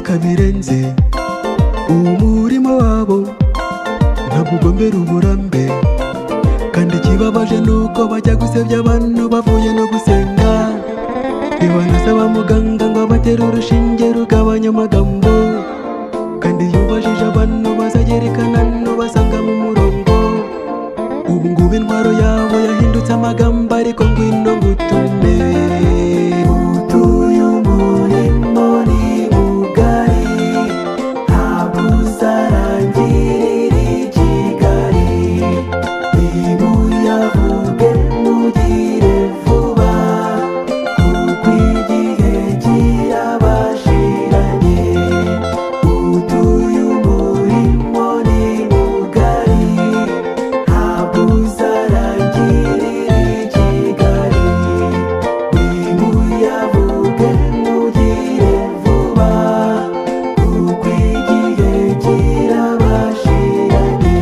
kabirenze umurimo wabo ntabwo ugombera uburambe, kandi ikibabaje nuko bajya gusebya abantu bavuye no gusenga. Ntibanasaba muganga ngo abatere urushinge rugabanya amagambo, kandi iyo ubajije abantu bazagerekana basanga mu murongo. Ubu ngubu intwaro yabo yahindutse amagambo, ariko ngwino ngutume. Utuye umurimo ni mugari, ntabwo uzarangirira i Kigali. Nimuyavuge mugire vuba, kuko igihe kirabashiranye. Utuye umurimo ni mugari, ntabwo uzarangirira i Kigali. Nimuyavuge mugire vuba, kuko igihe kirabashiranye.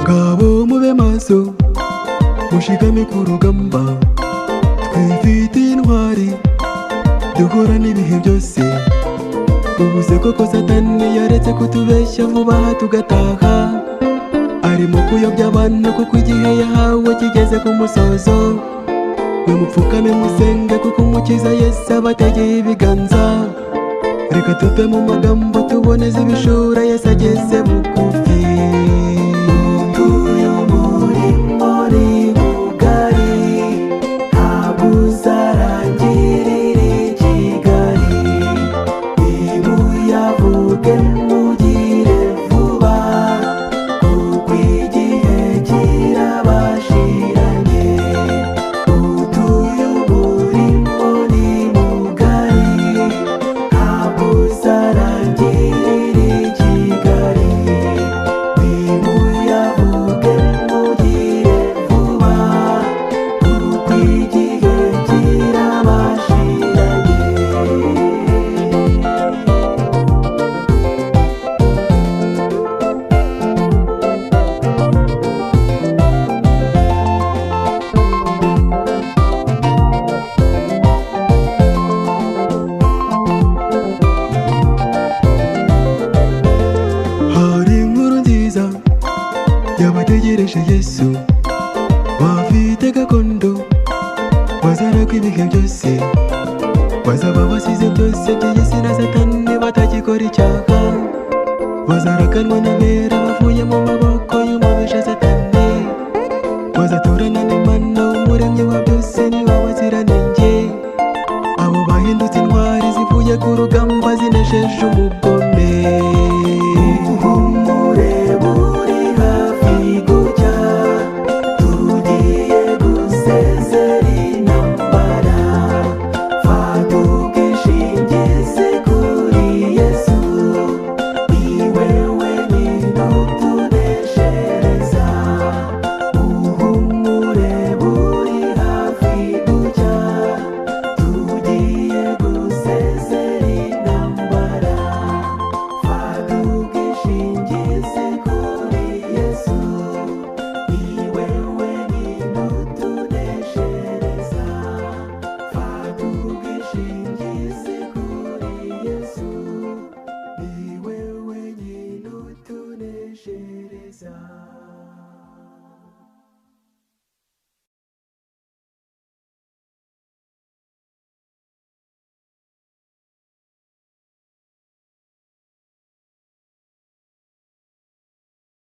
Ngabo mube maso, mushikame ku rugamba, twifitiye intwari duhura n'ibihe byose. Ubuze koko satani yaretse kutubeshya vuba aha tugataha, arimo kuyobya abantu kuko igihe yahawe kigeze ku musozo. Mwe mupfukame musenge kuko umukiza Yesu abategeye ibiganza. Reka tuve mu magambo tuboneze ibishura, Yesu ageze bugufi. Utuye umurimo ni mugari, ntabwo uzarangirira i Kigali. Nimuyavuge mugire vuba, kuko igihe kirabashiranye. Utuye umurimo ni mugari, ntabwo uzarangirira i Kigali. Nimuyavuge mugire vuba, kuko igihe kirabashiranye. Hari inkuru nziza yabategereje Yesu, bafite gakondo bazaragwa ibihe byose. Bazaba basize byose by'iyi si na Satani, batagikora icyaha. Bazaraganwa n'abera bavuye mu maboko y'umubisha Satani. Bazaturana n'Imana umuremyi wa byose, ni we waziranenge. Abo bahindutse intwari zivuye ku rugamba zinesheje umugo.